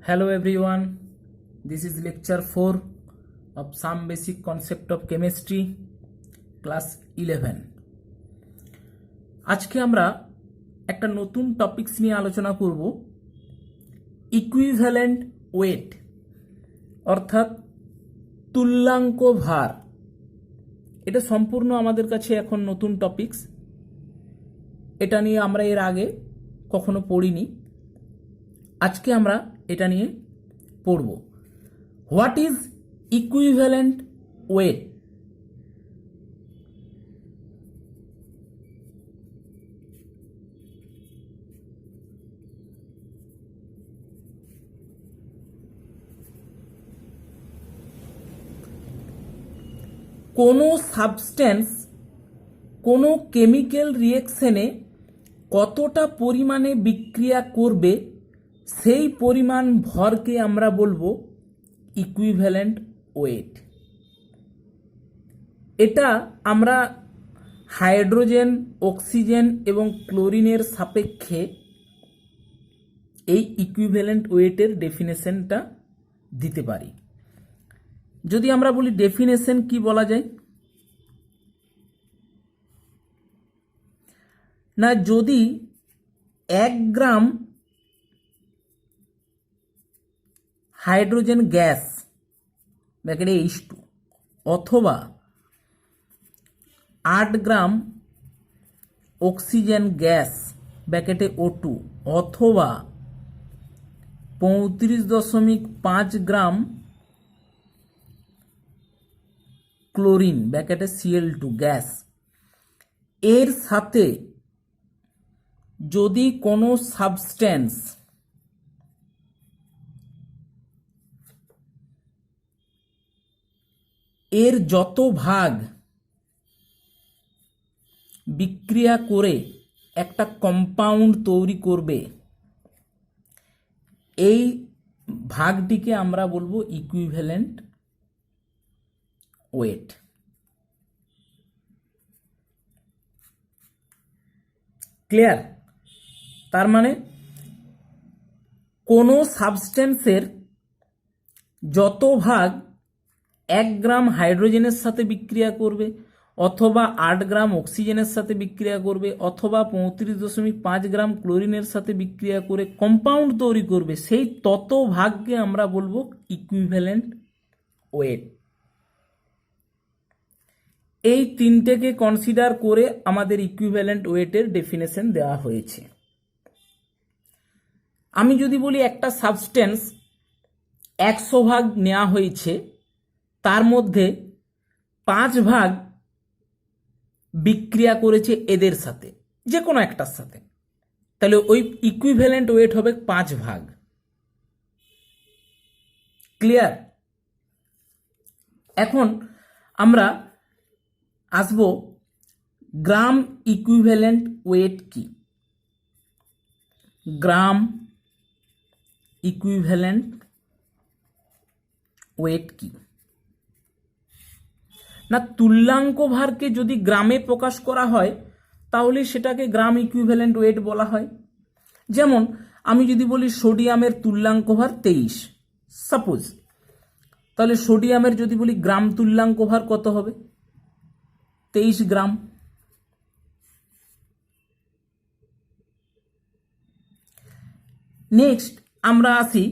Hello everyone, this is lecture 4 of some basic concept of chemistry class 11. আজকে আমরা একটা নতুন টপিকস নিয়ে আলোচনা করব ইকুইভ্যালেন্ট ওয়েট অর্থাৎ তুল্যাঙ্ক ভার। এটা সম্পূর্ণ আমাদের কাছে এখন নতুন টপিকস, এটা নিয়ে আমরা এর আগে কখনো পড়িনি। আজকে আমরা এটা নিয়ে পড়ব। What is equivalent wait? কোনো সাবস্টেন্স কোনো কেমিক্যাল রিঅ্যাকশনে কতটা পরিমাণে বিক্রিয়া করবে সেই পরিমাণ ভরকে আমরা বলবো ইকুইভ্যালেন্ট ওয়েট। এটা আমরা হাইড্রোজেন, অক্সিজেন এবং ক্লোরিনের সাপেক্ষে এই ইকুইভ্যালেন্ট ওয়েটের ডেফিনেশনটা দিতে পারি। যদি আমরা বলি ডেফিনেশন কি বলা যায়, না যদি 1 গ্রাম হাইড্রোজেন গ্যাস ব্র্যাকেটে H2 অথবা 8 গ্রাম অক্সিজেন গ্যাস ব্র্যাকেটে O2 অথবা 35.5 গ্রাম ক্লোরিন ব্র্যাকেটে Cl2 গ্যাস, এর সাথে যদি কোনো সাবস্টেন্স এর যত ভাগ বিক্রিয়া করে একটা কম্পাউন্ড তৈরি করবে এই ভাগটিকে আমরা বলবো ইকুইভ্যালেন্ট ওয়েট। ক্লিয়ার? তার মানে কোনো সাবস্টেন্সের যত ভাগ 1 গ্রাম হাইড্রোজেনের সাথে বিক্রিয়া করবে অথবা 8 গ্রাম অক্সিজেনের সাথে বিক্রিয়া করবে অথবা 35.5 গ্রাম ক্লোরিনের সাথে বিক্রিয়া করে কম্পাউন্ড তৈরি করবে, সেই তত ভাগকে আমরা বলবো ইকুইভ্যালেন্ট ওয়েট। এই তিনটেকে কনসিডার করে আমাদের ইকুইভ্যালেন্ট ওয়েটের ডেফিনেশন দেওয়া হয়েছে। আমি যদি বলি একটা সাবস্টেন্স 100 ভাগ নেওয়া হয়েছে, তার মধ্যে 5 ভাগ বিক্রিয়া করেছে এদের সাথে, যে কোনো একটার সাথে, তাহলে ওই ইকুইভ্যালেন্ট ওয়েট হবে 5 ভাগ। ক্লিয়ার? এখন আমরা আসব গ্রাম ইকুইভ্যালেন্ট ওয়েট কি। গ্রাম ইকুইভ্যালেন্ট ওয়েট কি? না তুল্যাঙ্ক ভারকে যদি গ্রামে প্রকাশ করা হয় তাহলে সেটাকে গ্রাম ইকুইভ্যালেন্ট ওয়েট বলা হয়। যেমন আমি যদি বলি সোডিয়ামের তুল্যাঙ্ক ভার 23 সাপোজ, তাহলে সোডিয়ামের যদি বলি গ্রাম তুল্যাঙ্ক ভার কত হবে? 23 গ্রাম। নেক্সট আমরা আসি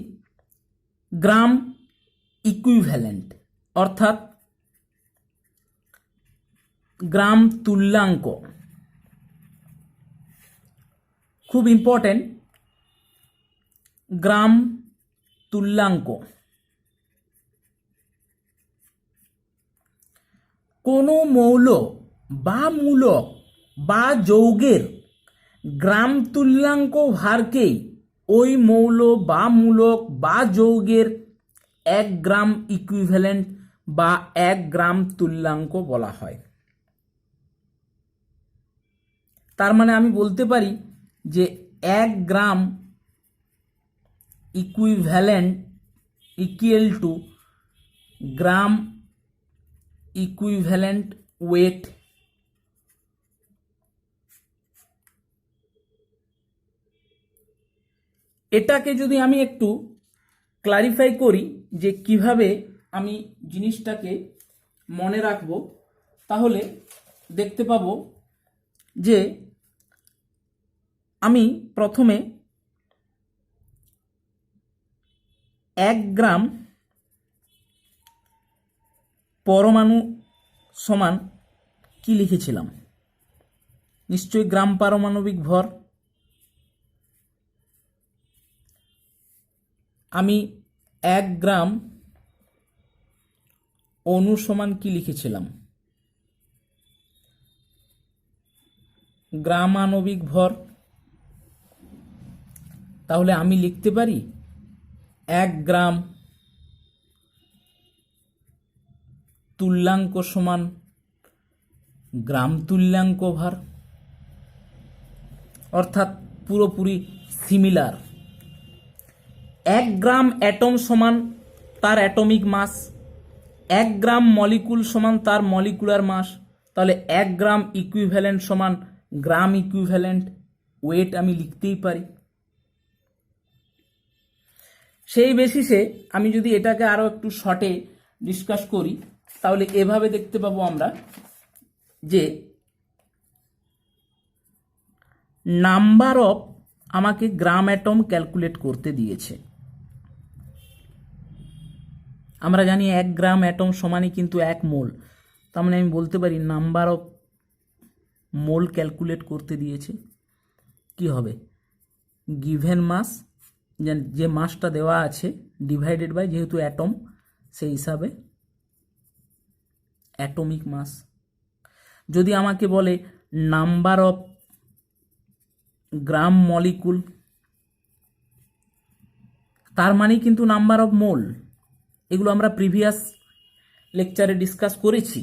গ্রাম ইকুইভ্যালেন্ট অর্থাৎ গ্রাম তুল্যাঙ্ক। খুব ইম্পর্টেন্ট, গ্রাম তুল্যাঙ্ক। কোনো মৌল বা মূলক বা যৌগের গ্রাম তুল্যাঙ্ক ভারকেই ওই মৌল বা মূলক বা যৌগের 1 গ্রাম ইকুইভ্যালেন্ট বা 1 গ্রাম তুল্যাঙ্ক বলা হয়। তার মানে আমি বলতে পারি যে 1 gram equivalent equal to gram equivalent weight. এটাকে যদি আমি একটু ক্লারিফাই করি যে কিভাবে আমি জিনিসটাকে মনে রাখব, তাহলে দেখতে পাবো যে আমি প্রথমে 1 গ্রাম পরমাণু সমান কি লিখেছিলাম? নিশ্চয়ই গ্রাম পারমাণবিক ভর। আমি 1 গ্রাম অণু সমান কি লিখেছিলাম? গ্রাম আণবিক ভর। তাহলে আমি লিখতে পারি 1 গ্রাম তুল্যাঙ্ক সমান গ্রাম তুল্যাঙ্ক ভার, অর্থাৎ পুরোপুরি সিমিলার। 1 গ্রাম অ্যাটম সমান তার অ্যাটমিক মাস, 1 গ্রাম মলিকুল সমান তার মলিকুলার মাস। তাহলে 1 গ্রাম ইকুইভ্যালেন্ট সমান গ্রাম ইকুইভ্যালেন্ট ওয়েট আমি লিখতেই পারি। সেই বেসিসে আমি যদি এটাকে আরও একটু শর্টে ডিসকাস করি, তাহলে এভাবে দেখতে পাবো আমরা যে নাম্বার অফ আমাকে গ্রাম অ্যাটম ক্যালকুলেট করতে দিয়েছে। আমরা জানি 1 গ্রাম অ্যাটম সমানই কিন্তু 1 মোল। তার মানে আমি বলতে পারি নাম্বার অফ মোল ক্যালকুলেট করতে দিয়েছে। কি হবে? গিভেন মাস, যে মাসটা দেওয়া আছে, ডিভাইডেড বাই যেহেতু অ্যাটম সেই হিসাবে অ্যাটমিক মাস। যদি আমাকে বলে নাম্বার অফ গ্রাম মলিকুল, তার মানেই কিন্তু নাম্বার অফ মোল। এগুলো আমরা প্রিভিয়াস লেকচারে ডিসকাস করেছি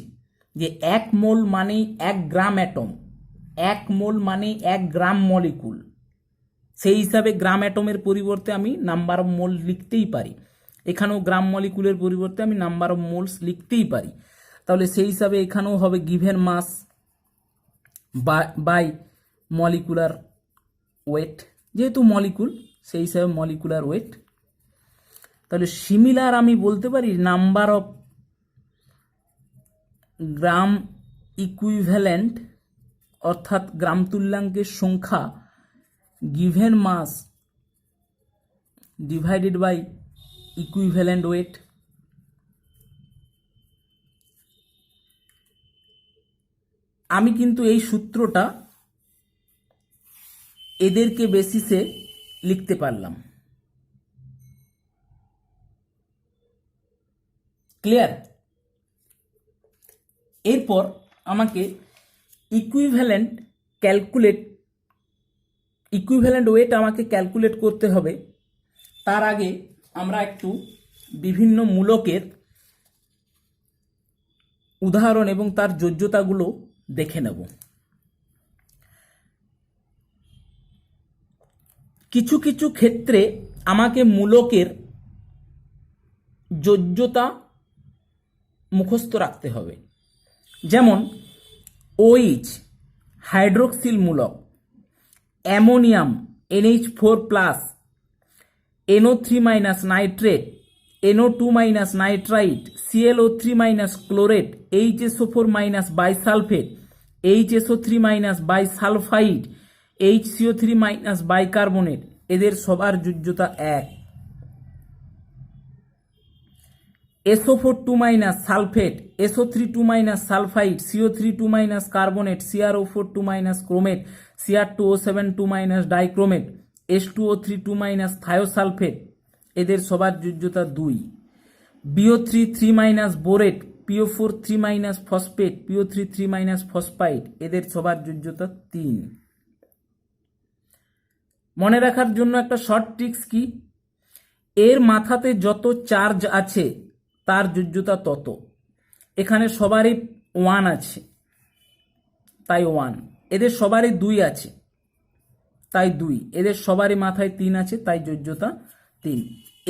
যে 1 মোল মানেই 1 গ্রাম অ্যাটম, 1 মোল মানেই 1 গ্রাম মলিকুল। সেই হিসাবে গ্রাম অ্যাটমের পরিবর্তে আমি নাম্বার অফ মোল লিখতেই পারি। এখানেও গ্রাম মলিকুলের পরিবর্তে আমি নাম্বার অফ মোলস লিখতেই পারি। তাহলে সেই হিসাবে এখানেও হবে given mass by molecular weight, যেহেতু মলিকুল সেই হিসাবে মলিকুলার ওয়েট। তাহলে সিমিলার আমি বলতে পারি নাম্বার অফ গ্রাম ইকুইভ্যালেন্ট, অর্থাৎ গ্রাম তুল্যাঙ্কের সংখ্যা given mass divided by equivalent weight. আমি কিন্তু এই সূত্রটা এদেরকে বেসিসে লিখতে পারলাম। ক্লিয়ার? এরপর আমাকে ইকুইভ্যালেন্ট ওয়েট আমাকে ক্যালকুলেট করতে হবে। তার আগে আমরা একটু বিভিন্ন মূলকের উদাহরণ এবং তার যোজ্যতাগুলো দেখে নেব। কিছু কিছু ক্ষেত্রে আমাকে মূলকের যোজ্যতা মুখস্থ রাখতে হবে। যেমন OH হাইড্রোক্সিল মূলক, ammonium NH4+, NO3- nitrate, NO2- nitrite, ClO3- chlorate, HSO4- bisulphate, HSO3- bisulphide, HCO3- bicarbonate, এদের সবার যোজ্যতা 1। SO4 sulphate, SO3 sulphide, CO3 carbonate, CrO4 chromate, Cr2O7 dichromate, H2O3 thiosulphate, এদের সবার যোজ্যতা 2। BO3 borate, PO4 phosphate, PO3 phosphide, এদের সবার যোজ্যতা 3। মনে রাখার জন্য একটা শর্ট ট্রিক্স কি, এর মাথাতে যত চার্জ আছে তার যোজ্যতা তত। এখানে সবারই 1 আছে তাই 1, এদের সবারই 2 আছে তাই 2, এদের সবারই মাথায় 3 আছে তাই যোজ্যতা 3।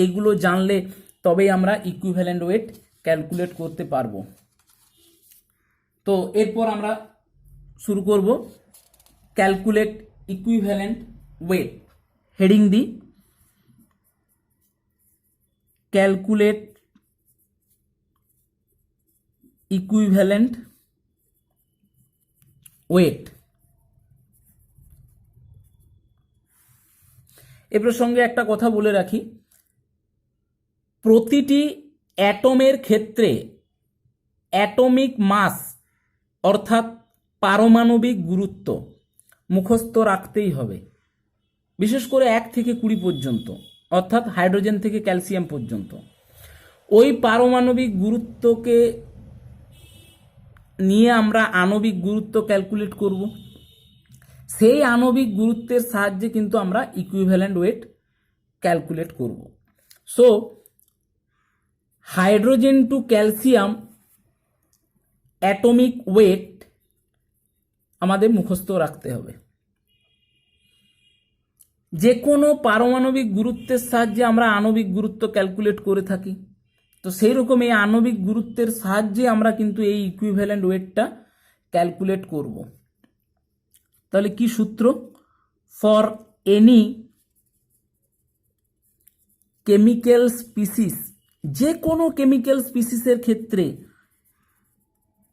এগুলো জানলে তবেই আমরা ইকুইভ্যালেন্ট ওয়েট ক্যালকুলেট করতে পারবো। তো এরপর আমরা শুরু করব ক্যালকুলেট ইকুইভ্যালেন্ট ওয়েট। হেডিং দি ক্যালকুলেট ইকুইভ্যালেন্ট ওয়েট। এ প্রসঙ্গে একটা কথা বলে রাখি, প্রতিটি অ্যাটমের ক্ষেত্রে অ্যাটমিক মাস অর্থাৎ পারমাণবিক গুরুত্ব মুখস্থ রাখতেই হবে, বিশেষ করে 1 থেকে 20 পর্যন্ত, অর্থাৎ হাইড্রোজেন থেকে ক্যালসিয়াম পর্যন্ত। ওই পারমাণবিক গুরুত্বকে নিয়ে আমরা আণবিক গুরুত্ব ক্যালকুলেট করব। সেই আণবিক গুরুত্বের সাহায্যে কিন্তু আমরা ইকুইভ্যালেন্ট ওয়েট ক্যালকুলেট করব। So hydrogen to calcium atomic weight আমাদের মুখস্থ রাখতে হবে। যে কোনো পারমাণবিক গুরুত্বের সাহায্যে আমরা আণবিক গুরুত্ব ক্যালকুলেট করে থাকি, তো সেই রকম এই আণবিক গুরুত্বের সাহায্যে আমরা কিন্তু এই ইকুইভ্যালেন্ট ওয়েটটা ক্যালকুলেট করব। তাহলে কি সূত্র? ফর এনি কেমিক্যাল স্পিসিস, যে কোনো কেমিক্যাল স্পিসিসের ক্ষেত্রে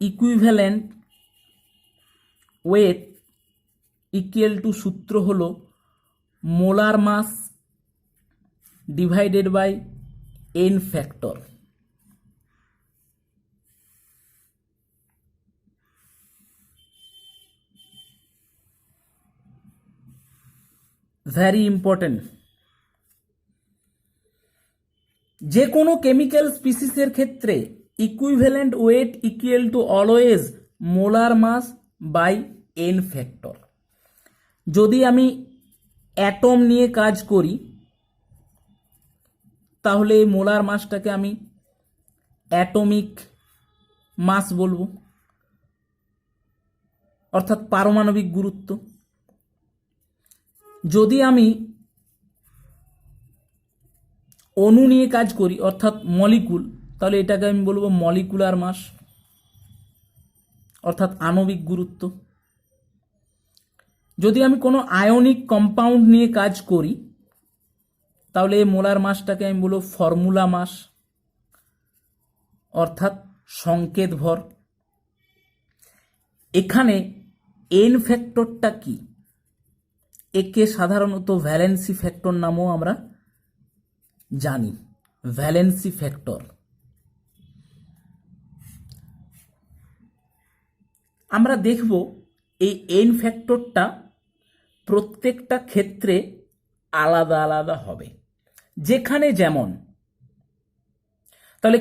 ইকুইভ্যালেন্ট ওয়েট ইকুয়াল টু সূত্র হলো molar mass divided by N factor. Very important. যে কোনো কেমিক্যাল স্পিসিসের ক্ষেত্রে equivalent weight equal to always molar mass by N factor. যদি আমি অ্যাটম নিয়ে কাজ করি তাহলে এই মোলার মাসটাকে আমি অ্যাটমিক মাস বলবো, অর্থাৎ পারমাণবিক গুরুত্ব। যদি আমি অণু নিয়ে কাজ করি অর্থাৎ মলিকুল, তাহলে এটাকে আমি বলবো মলিকুলার মাস, অর্থাৎ আণবিক গুরুত্ব। যদি আমি কোনো আয়নিক কম্পাউন্ড নিয়ে কাজ করি তাহলে এই মোলার মাসটাকে আমি বলবো ফর্মুলা মাস, অর্থাৎ সংকেত ভর। এখানে এন ফ্যাক্টরটা কি? একে সাধারণত ভ্যালেন্সি ফ্যাক্টর নামেও আমরা জানি। ভ্যালেন্সি ফ্যাক্টর আমরা দেখব এই এন ফ্যাক্টরটা প্রত্যেকটা ক্ষেত্রে আলাদা আলাদা হবে, যেখানে যেমন। তাহলে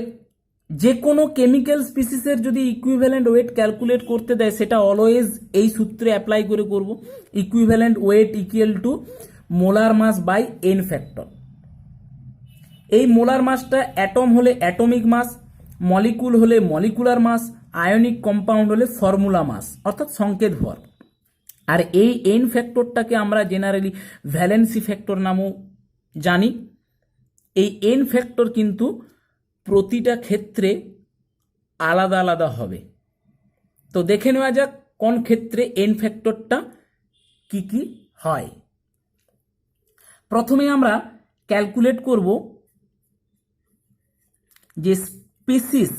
যে কোনো কেমিক্যাল স্পিসিসের যদি ইকুইভ্যালেন্ট ওয়েট ক্যালকুলেট করতে দেয় সেটা অলওয়েজ এই সূত্রে অ্যাপ্লাই করে করব, equivalent weight equal to molar mass by N factor. এই মোলার মাসটা অ্যাটম হলে অ্যাটমিক মাস, মলিকুল হলে মলিকুলার মাস, আয়নিক কম্পাউন্ড হলে ফর্মুলা মাস, অর্থাৎ সংকেত ভর। আর এই এন ফ্যাক্টরটাকে আমরা জেনারেলি ভ্যালেন্সি ফ্যাক্টর নামেও জানি। এই এন ফ্যাক্টর কিন্তু প্রতিটা ক্ষেত্রে আলাদা আলাদা হবে। তো দেখে নেওয়া যাক কোন ক্ষেত্রে এন ফ্যাক্টরটা কি কি হয়। প্রথমে আমরা ক্যালকুলেট করব যে species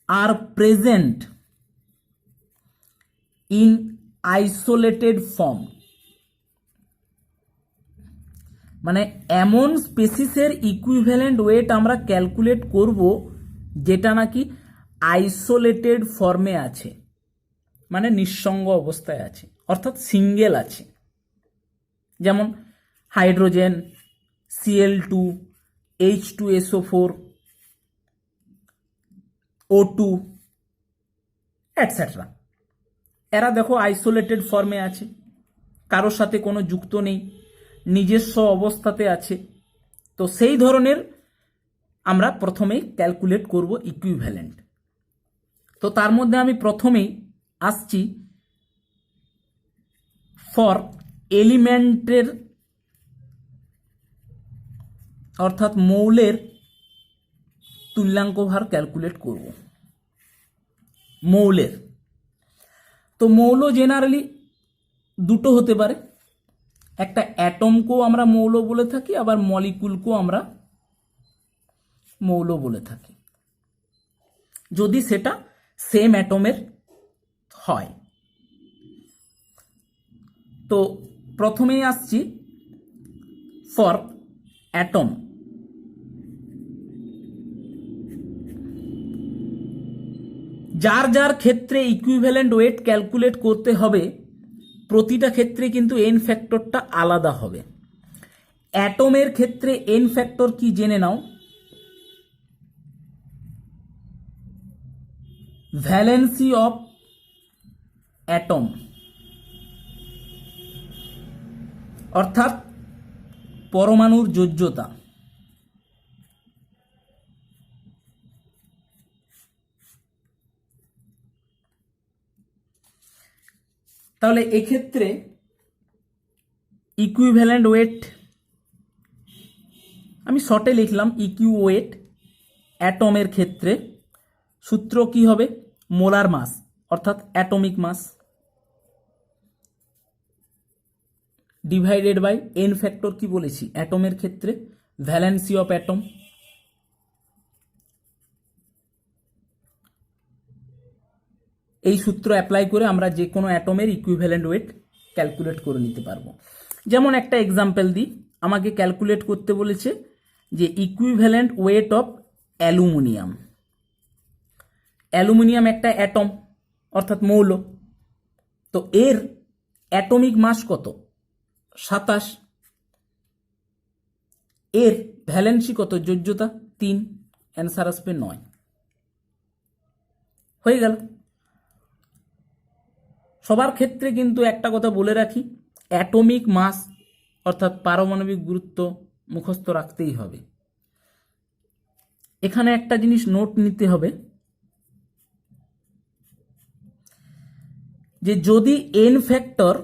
R present in isolated form, মানে এমন স্পেসিসের ইকুইভ্যালেন্ট ওয়েট আমরা ক্যালকুলেট করব যেটা নাকি আইসোলেটেড ফর্মে আছে, মানে নিঃসঙ্গ অবস্থায় আছে, অর্থাৎ সিঙ্গেল আছে। যেমন hydrogen, Cl2, H2SO4, O2 etcetera. এরা দেখো আইসোলেটেড ফর্মে আছে, কারোর সাথে কোনো যুক্ত নেই, নিজস্ব অবস্থাতে আছে। তো সেই ধরনের আমরা প্রথমেই ক্যালকুলেট করব ইকুইভ্যালেন্ট। তো তার মধ্যে আমি প্রথমেই আসছি ফর এলিমেন্টের অর্থাৎ মৌলের তুল্যাঙ্ক ভার ক্যালকুলেট করব। মৌলের তো মৌল জেনারেলি দুটো হতে পারে, একটা অ্যাটমকেও আমরা মৌল বলে থাকি, আবার মলিকুলকেও আমরা মৌল বলে থাকি, যদি সেটা সেম অ্যাটমের হয়। তো প্রথমেই আসছি ফর অ্যাটম। যার যার ক্ষেত্রে ইকুইভ্যালেন্ট ওয়েট ক্যালকুলেট করতে হবে, প্রতিটা ক্ষেত্রে কিন্তু এন ফ্যাক্টরটা আলাদা হবে। অ্যাটমের ক্ষেত্রে এন ফ্যাক্টর কি জেনে নাও। ভ্যালেন্সি অফ অ্যাটম, অর্থাৎ পরমাণুর যোজ্যতা। তাহলে এক্ষেত্রে ইকুইভ্যালেন্ট ওয়েট আমি শর্টে লিখলাম ইকিউ ওয়েট। অ্যাটমের ক্ষেত্রে সূত্র কি হবে? মোলার মাস অর্থাৎ atomic mass divided by N factor কি বলেছি অ্যাটমের ক্ষেত্রে? Valency of atom. এই সূত্র অ্যাপ্লাই করে আমরা যে কোনো অ্যাটমের ইকুইভ্যালেন্ট ওয়েট ক্যালকুলেট করে নিতে পারবো। যেমন একটা এক্সাম্পল দিই, আমাকে ক্যালকুলেট করতে বলেছে যে equivalent weight of aluminium. Aluminium একটা অ্যাটম অর্থাৎ মৌল, তো এর অ্যাটমিক মাস কত? 27। এর ভ্যালেন্সি কত? যোজ্যতা 3। অ্যান্সার আসবে 9। হয়ে গেল। সবার ক্ষেত্রে কিন্তু একটা কথা বলে রাখি, অ্যাটমিক মাস অর্থাৎ পারমাণবিক গুরুত্ব মুখস্থ রাখতেই হবে। এখানে একটা জিনিস নোট নিতে হবে যে যদি এন ফ্যাক্টর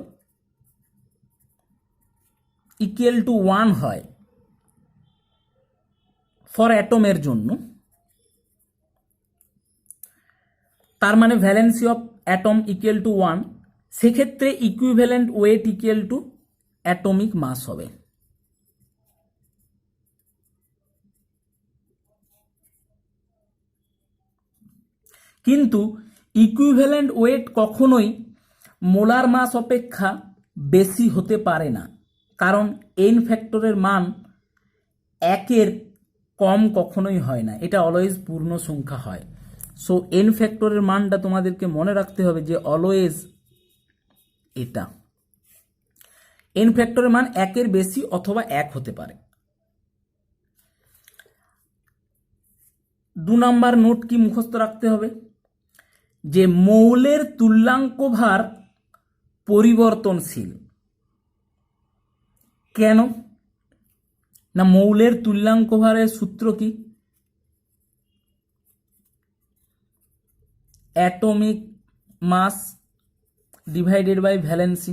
ইকুয়াল টু 1 হয় ফর অ্যাটমের জন্য, তার মানে valency of atom equal to 1, সেক্ষেত্রে equivalent weight equal to atomic mass হবে। কিন্তু ইকুইভ্যালেন্ট ওয়েট কখনোই মোলার মাস অপেক্ষা বেশি হতে পারে না, কারণ এন ফ্যাক্টরের মান 1-এর কম কখনোই হয় না, এটা অলওয়েজ পূর্ণ সংখ্যা হয়। সো এন ফ্যাক্টরের মানটা তোমাদেরকে মনে রাখতে হবে যে অলওয়েজ এটা এন ফ্যাক্টরের মান 1-এর বেশি অথবা 1 হতে পারে। 2 নাম্বার নোট কি মুখস্থ রাখতে হবে যে মৌলের তুল্যাঙ্ক ভার পরিবর্তনশীল। কেন না? মৌলের তুল্যাঙ্ক ভারের সূত্র কি? Atomic mass divided by valency.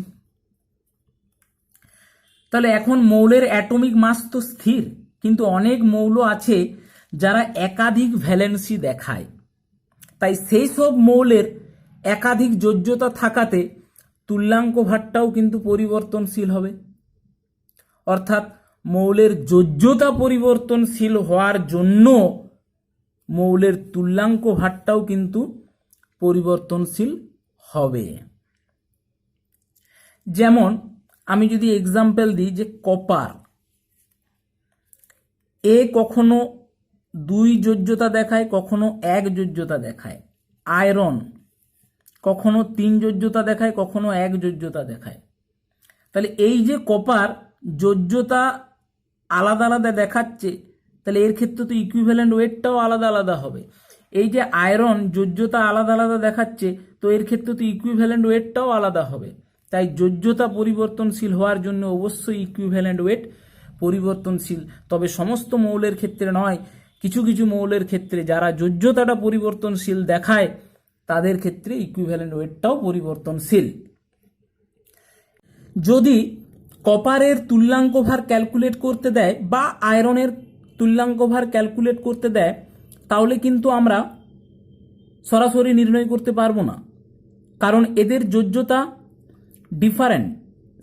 তাহলে এখন মৌলের অ্যাটমিক মাস তো স্থির, কিন্তু অনেক মৌল আছে যারা একাধিক ভ্যালেন্সি দেখায়, তাই সেই সব মৌলের একাধিক যোজ্যতা থাকাতে তুল্যাঙ্ক ভারটাও কিন্তু পরিবর্তনশীল হবে। অর্থাৎ মৌলের যোজ্যতা পরিবর্তনশীল হওয়ার জন্য মৌলের তুল্যাঙ্ক ভারটাও কিন্তু পরিবর্তনশীল হবে। যেমন আমি যদি এক্সাম্পল দিই যে কপার, এ কখনো 2 যোজ্যতা দেখায়, কখনো 1 যোজ্যতা দেখায়। আয়রন কখনো 3 যোজ্যতা দেখায়, কখনো 1 যোজ্যতা দেখায়। তাহলে এই যে কপার যোজ্যতা আলাদা আলাদা দেখাচ্ছে, তাহলে এর ক্ষেত্রে তো ইকুইভ্যালেন্ট ওয়েটটাও আলাদা আলাদা হবে। এই যে আয়রন যোজ্যতা আলাদা আলাদা দেখাচ্ছে, তো এর ক্ষেত্রে তো ইকুইভ্যালেন্ট ওয়েটটাও আলাদা হবে। তাই যোজ্যতা পরিবর্তনশীল হওয়ার জন্য অবশ্যই ইকুইভ্যালেন্ট ওয়েট পরিবর্তনশীল। তবে সমস্ত মৌলের ক্ষেত্রে নয়, কিছু কিছু মৌলের ক্ষেত্রে যারা যোজ্যতাটা পরিবর্তনশীল দেখায় তাদের ক্ষেত্রে ইকুইভ্যালেন্ট ওয়েটটাও পরিবর্তনশীল। যদি কপারের তুল্যাঙ্ক ভার ক্যালকুলেট করতে দেয় বা আয়রনের তুল্যাঙ্ক ভার ক্যালকুলেট করতে দেয়, তাহলে কিন্তু আমরা সরাসরি নির্ণয় করতে পারবো না, কারণ এদের যোজ্যতা ডিফারেন্ট।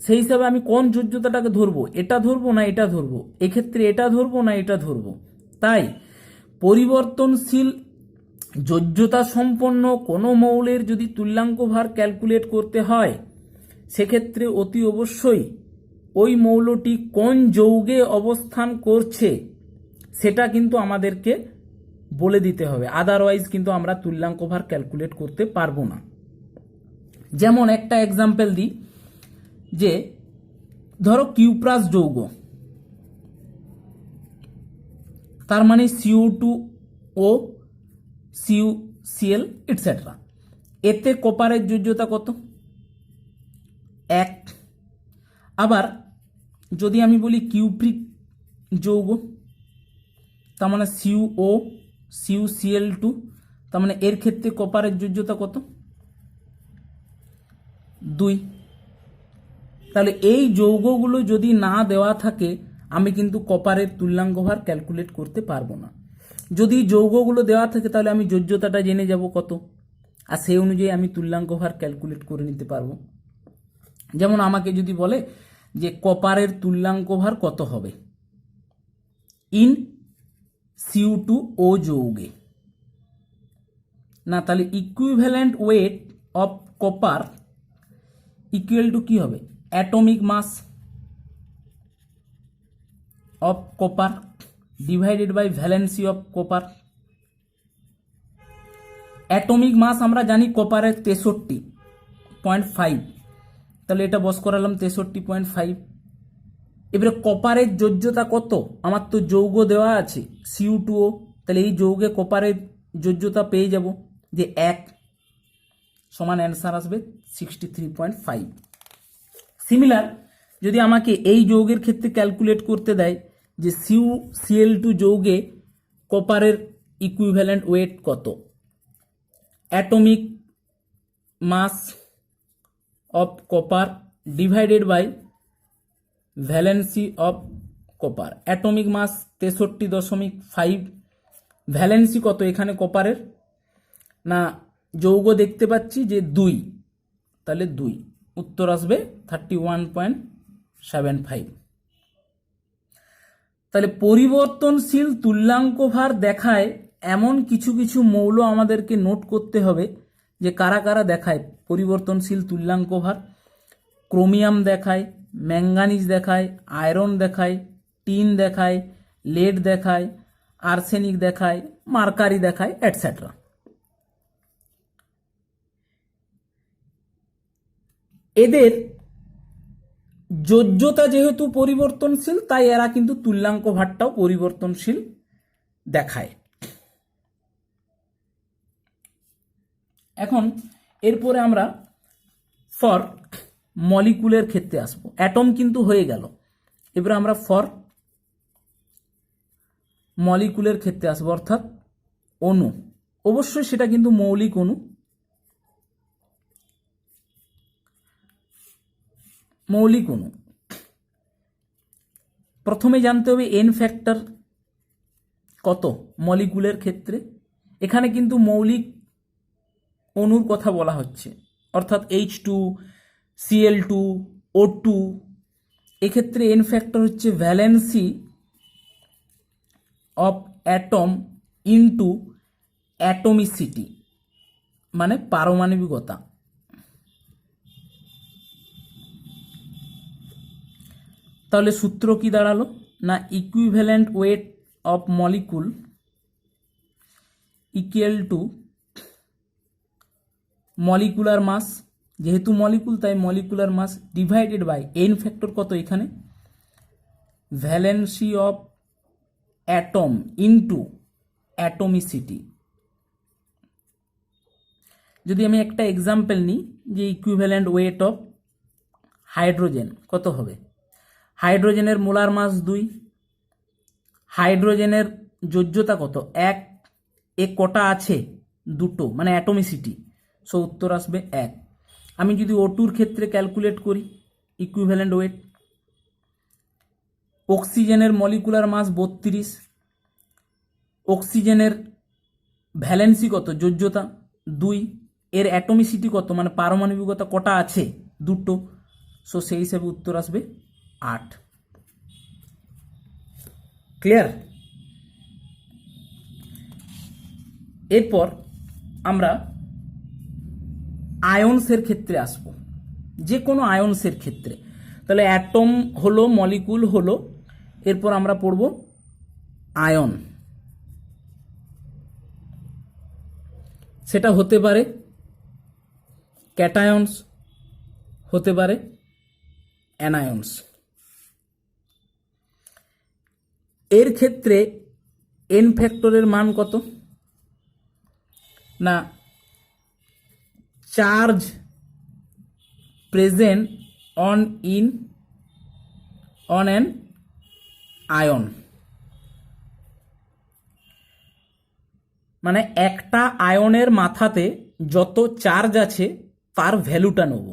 সেই হিসাবে আমি কোন যোজ্যতাটাকে ধরবো, এটা ধরবো না এটা ধরবো, এক্ষেত্রে এটা ধরবো না এটা ধরবো। তাই পরিবর্তনশীল যোজ্যতা সম্পন্ন কোনো মৌলের যদি তুল্যাঙ্ক ভার ক্যালকুলেট করতে হয় সেক্ষেত্রে অতি অবশ্যই ওই মৌলটি কোন যৌগে অবস্থান করছে সেটা কিন্তু আমাদেরকে বলে দিতে হবে, আদারওয়াইজ কিন্তু আমরা তুল্যাঙ্ক ভার ক্যালকুলেট করতে পারবো না। যেমন একটা এক্সাম্পল দিই, যে ধরো কিউপ্রাস যৌগ, তার মানে Cu2O CuCl ইটসেট্রা, এতে কপারের যোজ্যতা কত? 1। আবার যদি আমি বলি কিউপ্রিক যৌগ, তার মানে CuO CuCl2, তার মানে এর ক্ষেত্রে কপারের যোজ্যতা কত? 2। তাহলে এই যৌগগুলো যদি না দেওয়া থাকে আমি কিন্তু কপারের তুল্যাঙ্ক ভার ক্যালকুলেট করতে পারবো না। যদি যৌগগুলো দেওয়া থাকে তাহলে আমি যোজ্যতাটা জেনে যাব কত, আর সেই অনুযায়ী আমি তুল্যাঙ্ক ভার ক্যালকুলেট করে নিতে পারবো। যেমন আমাকে যদি বলে যে কপারের তুল্যাঙ্ক ভার কত হবে ইন Cu2O যৌগে, না তাহলে equivalent weight of copper equal to কি হবে? Atomic mass of copper divided by valency of copper. Atomic mass আমরা জানি কপারের 63.5, তাহলে এটা বস করালাম 63.5। এবারে কপারের যোজ্যতা কত? আমার তো যৌগ দেওয়া আছে Cu2O, তাহলে এই যৌগে কপারের যোজ্যতা পেয়ে যাব যে 1 সমান অ্যান্সার আসবে 63.5। সিমিলার যদি আমাকে এই যৌগের ক্ষেত্রে ক্যালকুলেট করতে দেয় যে CuCl2 যৌগে কপারের ইকুইভ্যালেন্ট ওয়েট কত, atomic mass of copper divided by valency of copper. Atomic mass 63.5, valency কত এখানে কপারের? না যৌগ দেখতে পাচ্ছি যে 2, তাহলে 2, উত্তর আসবে 31.75। তাহলে পরিবর্তনশীল তুল্যাঙ্ক ভার দেখায় এমন কিছু কিছু মৌল আমাদেরকে নোট করতে হবে যে কারা কারা দেখায় পরিবর্তনশীল তুল্যাঙ্ক ভার। ক্রোমিয়াম দেখায়, ম্যাঙ্গানিজ দেখায়, আয়রন দেখায়, টিন দেখায়, লেড দেখায়, আর্সেনিক দেখায়, মার্কারি দেখায়, এটসেট্রা। এদের যোজ্যতা যেহেতু পরিবর্তনশীল তাই এরা কিন্তু তুল্যাঙ্ক ভারটাও পরিবর্তনশীল দেখায়। এখন এরপরে আমরা ফর মলিকুলের ক্ষেত্রে আসবো। অ্যাটম কিন্তু হয়ে গেল, এবারে আমরা ফর মলিকুলের ক্ষেত্রে আসবো, অর্থাৎ অণু। অবশ্যই সেটা কিন্তু মৌলিক অণু। মৌলিক অণু প্রথমে জানতে হবে এন ফ্যাক্টর কত মলিকুলের ক্ষেত্রে। এখানে কিন্তু মৌলিক অণুর কথা বলা হচ্ছে, অর্থাৎ H2 Cl2 O2। এক্ষেত্রে এন ফ্যাক্টর হচ্ছে valency of atom into atomicity, মানে পারমাণবিকতা। তাহলে সূত্র কি দাঁড়ালো? না equivalent weight of molecule equal to molecular mass, যেহেতু মলিকুল তাই molecular mass, divided by N factor কত এখানে? Valency of atom into atomicity. যদি আমি একটা এক্সাম্পল নিই যে ইকুইভ্যালেন্ট ওয়েট অফ হাইড্রোজেন কত হবে? হাইড্রোজেনের মোলার মাস 2, হাইড্রোজেনের যোজ্যতা কত? 1, এ কটা আছে? 2, মানে অ্যাটমিসিটি, সো উত্তর আসবে 1। আমি যদি O2-র ক্ষেত্রে ক্যালকুলেট করি ইকুইভ্যালেন্ট ওয়েট, অক্সিজেনের মলিকুলার মাস 32, অক্সিজেনের ভ্যালেন্সি কত? যোজ্যতা 2, এর অ্যাটমিসিটি কত, মানে পারমাণবিকতা কটা আছে? 2, সো সেই হিসাবে উত্তর আসবে 8। ক্লিয়ার? এরপর আমরা আয়নসের ক্ষেত্রে আসব, যে কোনো আয়নসের ক্ষেত্রে। তাহলে অ্যাটম হলো, মলিকুল হলো, এরপর আমরা পড়ব আয়ন। সেটা হতে পারে ক্যাটায়নস, হতে পারে অ্যানায়নস। এর ক্ষেত্রে এন ফ্যাক্টরের মান কত না charge present on an ion, মানে একটা আয়নের মাথাতে যত চার্জ আছে তার ভ্যালুটা নেব,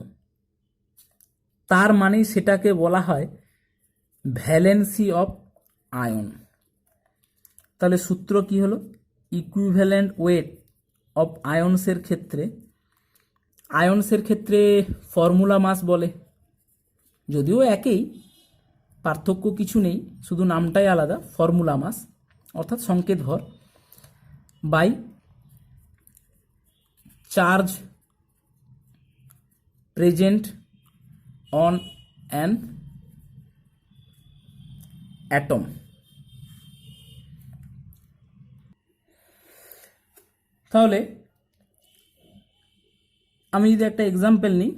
তার মানে সেটাকে বলা হয় ভ্যালেন্সি অফ আয়ন। তাহলে সূত্র কি হলো? ইকুইভ্যালেন্ট ওয়েট অফ আয়নসের ক্ষেত্রে ফর্মুলা মাস বলে, যদিও একই, পার্থক্য কিছু নেই, শুধু নামটাই আলাদা। ফর্মুলা মাস অর্থাৎ সংকেত ভর by charge present on an atom. তাহলে আমি যদি একটা এক্সাম্পল নিই,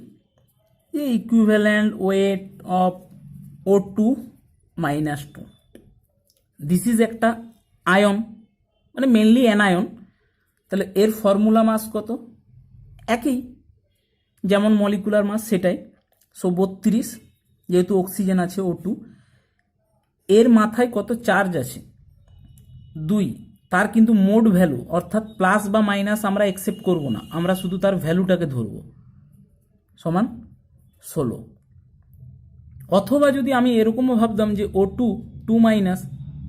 যে equivalent weight of O2 - 2, this is একটা আয়ন, মানে মেনলি অ্যানায়ন। তাহলে এর ফর্মুলা মাস কত? একই, যেমন মলিকুলার মাস সেটাই। সো 32, যেহেতু অক্সিজেন আছে O2, এর মাথায় কত চার্জ আছে? 2। তার কিন্তু মোড ভ্যালু, অর্থাৎ প্লাস বা মাইনাস আমরা অ্যাকসেপ্ট করব না, আমরা শুধু তার ভ্যালুটাকে ধরব, সমান 16। অথবা যদি আমি এরকমও ভাবতাম যে O2 2-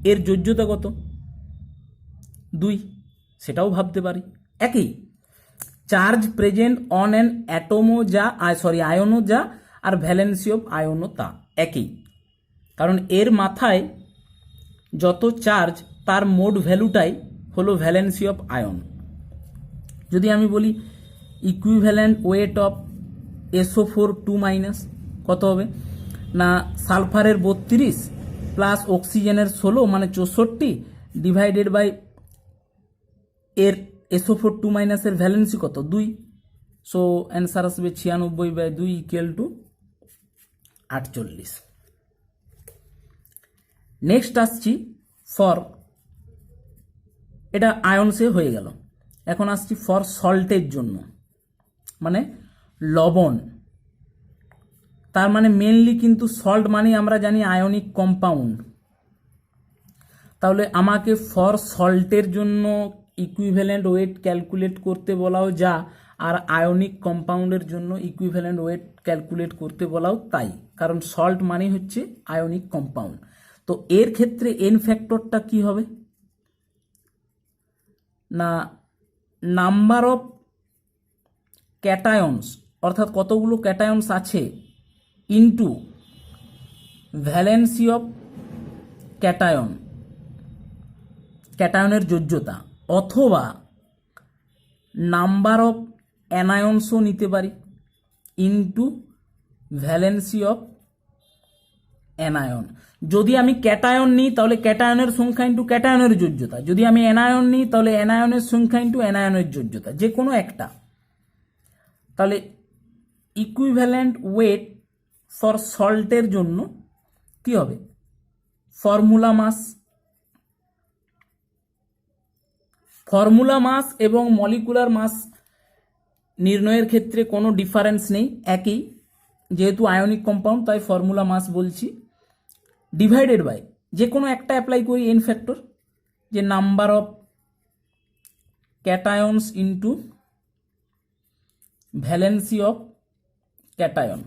এর যোজ্যতা কত? 2, সেটাও ভাবতে পারি। একই, চার্জ প্রেজেন্ট অন অ্যান অ্যাটমও যা, আয়নও যা, আর ভ্যালেন্সি অফ আয়নও তা একই, কারণ এর মাথায় যত চার্জ তার মোড ভ্যালুটাই হলো ভ্যালেন্সি অফ আয়ন। যদি আমি বলি ইকুইভ্যালেন্ট ওয়েট অফ SO4 2- কত হবে না সালফারের 32 প্লাস অক্সিজেনের 16 মানে 64 ডিভাইডেড বাই এর SO4 2- এর ভ্যালেন্সি কত? 2। সো অ্যান্সার আসবে 96/2 ইকুয়াল টু 48। নেক্সট আসছি ফর, এটা আয়নসে হয়ে গেল। এখন আসছি ফর সল্টের জন্য, মানে লবণ। তার মানে মেনলি কিন্তু সল্ট মানে আমরা জানি আয়নিক কম্পাউন্ড। তাহলে আমাকে ফর সল্টের জন্য ইকুইভ্যালেন্ট ওয়েট ক্যালকুলেট করতে বলাও যা, আর আয়নিক কম্পাউন্ডের জন্য ইকুইভ্যালেন্ট ওয়েট ক্যালকুলেট করতে বলাও তাই, কারণ সল্ট মানে হচ্ছে আয়নিক কম্পাউন্ড। তো এর ক্ষেত্রে এন ফ্যাক্টরটা কি হবে না নাম্বার অফ ক্যাটায়নস, অর্থাৎ কতগুলো ক্যাটায়নস আছে, ইনটু ভ্যালেন্সি অফ ক্যাটায়নের যোজ্যতা, অথবা নাম্বার অফ অ্যানায়নসও নিতে পারি, ইনটু ভ্যালেন্সি অফ অ্যানায়ন। যদি আমি ক্যাটায়ন নিই তাহলে ক্যাটায়নের সংখ্যা ইন্টু ক্যাটায়নের যোজ্যতা, যদি আমি অ্যানায়ন নিই তাহলে অ্যানায়নের সংখ্যা ইন্টু অ্যানায়নের যোজ্যতা, যে কোনো একটা। তাহলে ইকুইভ্যালেন্ট ওয়েট ফর সল্টের জন্য কি হবে? ফর্মুলা মাস এবং মলিকুলার মাস নির্ণয়ের ক্ষেত্রে কোনো ডিফারেন্স নেই, একই, যেহেতু আয়নিক কম্পাউন্ড তাই ফর্মুলা মাস বলছি, ডিভাইডেড বাই যে কোনো একটা অ্যাপ্লাই করি এন ফ্যাক্টর, যে number of cations into valency of cation.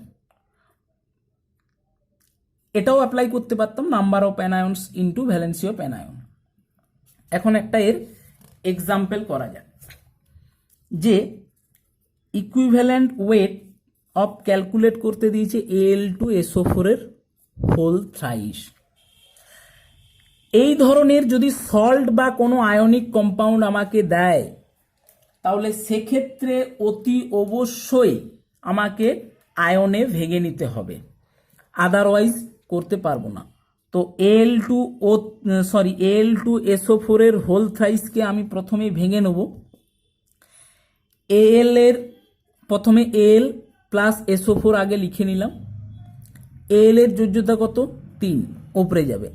এটাও অ্যাপ্লাই করতে পারতাম, number of anions into valency of anion. এখন একটা এর এক্সাম্পল করা যাক, যে ইকুইভ্যালেন্ট ওয়েট অফ ক্যালকুলেট করতে দিয়েছে Al2SO4 এর হোল থ্রাইস। এই ধরনের যদি সল্ট বা কোনো আয়নিক কম্পাউন্ড আমাকে দেয়, তাহলে সেক্ষেত্রে অতি অবশ্যই আমাকে আয়নে ভেঙে নিতে হবে, আদারওয়াইজ করতে পারবো না। তো Al2SO4 এর হোল থ্রাইসকে আমি প্রথমে ভেঙে নেব। Al এর প্রথমে Al প্লাস SO4 আগে লিখে নিলাম। Al এর যোজ্যতা কত? 3, উপরে যাবে।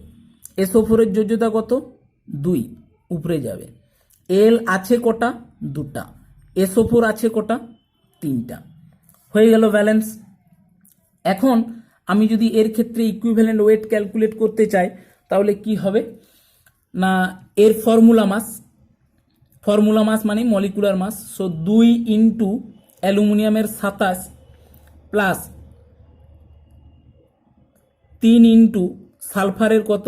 SO4 এর যোজ্যতা কত? 2, উপরে যাবে। Al আছে কটা? 2টা। SO4 আছে কটা? 3টা। হয়ে গেল ব্যালেন্স। এখন আমি যদি এর ক্ষেত্রে ইকুইভ্যালেন্ট ওয়েট ক্যালকুলেট করতে চাই তাহলে কি হবে না, এর ফর্মুলা মাস মানে মলিকুলার মাস। সো 2 ইন্টু অ্যালুমিনিয়ামের 27 প্লাস 3 ইন্টু সালফারের কত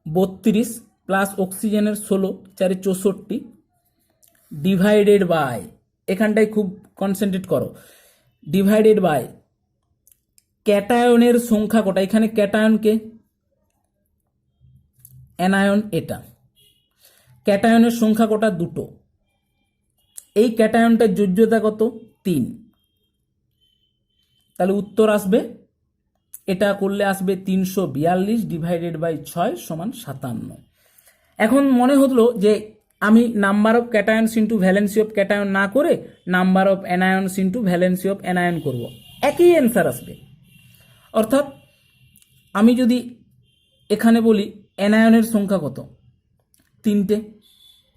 32 প্লাস অক্সিজেনের 16, 4 64 ডিভাইডেড বাই, এখানটায় খুব কনসেন্ট্রেট করো, ডিভাইডেড বাই ক্যাটায়নের সংখ্যা কটা। এখানে ক্যাটায়নকে অ্যানায়ন, এটা ক্যাটায়নের সংখ্যা কটা? 2টো। এই ক্যাটায়নটার যোজ্যতা কত? 3। তাহলে উত্তর আসবে, এটা করলে আসবে 342 ডিভাইডেড বাই 6 সমান 57। এখন মনে হলো যে আমি number of cations into valency of cation না করে number of anions into valency of anion করব, একই অ্যান্সার আসবে। অর্থাৎ আমি যদি এখানে বলি অ্যানায়নের সংখ্যা কত? 3টে।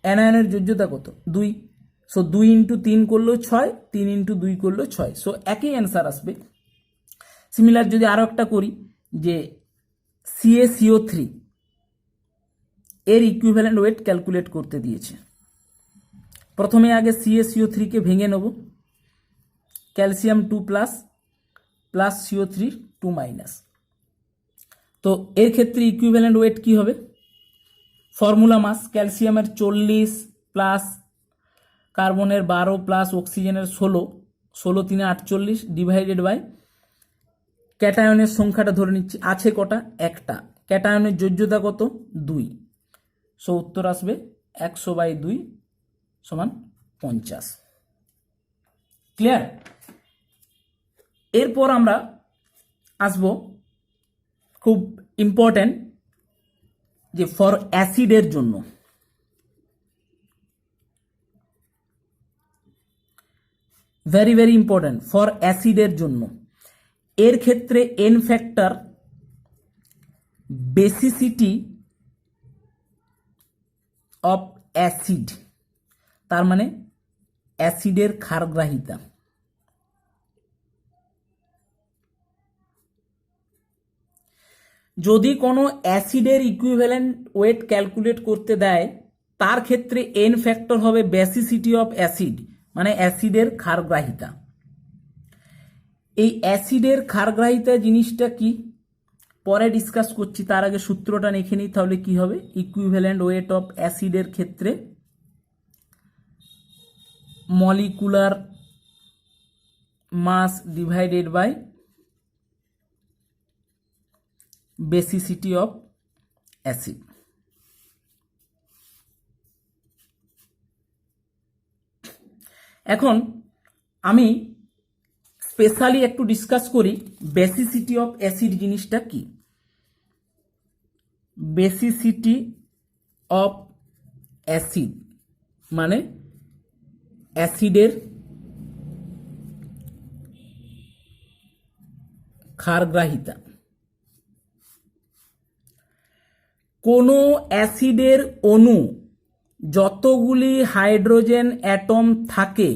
অ্যানায়নের যোজ্যতা কত? 2। সো 2 ইন্টু 3 করলেও 6, 3 ইন্টু 2 করলেও 6। সো একই অ্যান্সার আসবে। সিমিলার যদি আরও একটা করি যে CaCO3 এর ইকুইভ্যালেন্ট ওয়েট ক্যালকুলেট করতে দিয়েছে। প্রথমে আগে CaCO3 কে ভেঙে নেব। Calcium 2 plus plus CO3 2 minus. তো এর ক্ষেত্রে ইকুইভ্যালেন্ট ওয়েট কি হবে? ফর্মুলা মাস ক্যালসিয়ামের 40 প্লাস কার্বনের 12 প্লাস অক্সিজেনের 16, 16 3 48 ডিভাইডেড বাই ক্যাটায়নের সংখ্যাটা ধরে নিচ্ছি, আছে কটা? একটা। ক্যাটায়নের যোজ্যতা কত? 2। সো উত্তর আসবে 100/2 সমান 50। ক্লিয়ার? এরপর আমরা আসবো খুব ইম্পর্টেন্ট যে ফর অ্যাসিডের জন্য, ভেরি ভেরি ইম্পর্টেন্ট ফর অ্যাসিডের জন্য। এর ক্ষেত্রে N factor, basicity of acid, তার মানে অ্যাসিডের ক্ষারগ্রাহিতা। যদি কোনো অ্যাসিডের ইকুইভ্যালেন্ট ওয়েট ক্যালকুলেট করতে দেয় তার ক্ষেত্রে এন ফ্যাক্টর হবে বেসিসিটি অফ অ্যাসিড, মানে অ্যাসিডের ক্ষারগ্রাহিতা। এই অ্যাসিডের ক্ষারগ্রাহিতা জিনিসটা কি পরে ডিসকাস করছি, তার আগে সূত্রটা লিখে নিই। তাহলে কি হবে? ইকুইভ্যালেন্ট ওয়েট অফ অ্যাসিডের ক্ষেত্রে molecular mass divided by basicity of acid. এখন আমি স্পেশালি একটু ডিসকাস করি বেসিসিটি অফ অ্যাসিড জিনিসটা কি। বেসিসিটি অফ অ্যাসিড মানে অ্যাসিডের ক্ষারগ্রাহিতা। কোনো অ্যাসিডের অণু যতগুলি হাইড্রোজেন অ্যাটম থাকে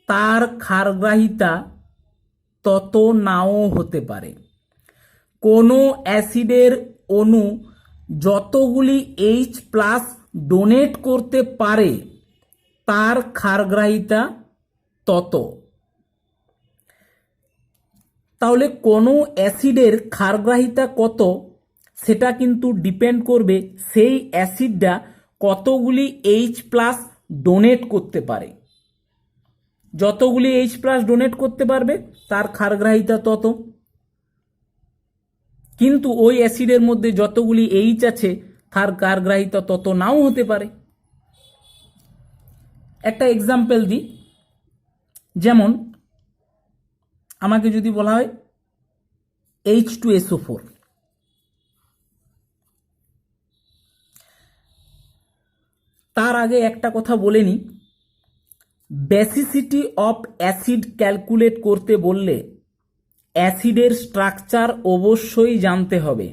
তার ক্ষারগ্রাহিতা তত নাও হতে পারে। কোনো অ্যাসিডের অণু যতগুলি H+ ডোনেট করতে পারে তার ক্ষারগ্রাহিতা তত। তাহলে কোনো অ্যাসিডের ক্ষারগ্রাহিতা কত সেটা কিন্তু ডিপেন্ড করবে সেই অ্যাসিডটা কতগুলি H+ ডোনেট করতে পারে। যতগুলি H+ ডোনেট করতে পারবে তার ক্ষারগ্রাহিতা তত। কিন্তু ওই অ্যাসিডের মধ্যে যতগুলি H আছে তার ক্ষারগ্রাহিতা তত নাও হতে পারে। একটা এক্সাম্পল দিই, যেমন আমাকে যদি বলা হয় H2SO4, তার আগে একটা কথা বলে নিই, বেসিসিটি অফ অ্যাসিড ক্যালকুলেট করতে বললে অ্যাসিডের স্ট্রাকচার অবশ্যই জানতে হবে।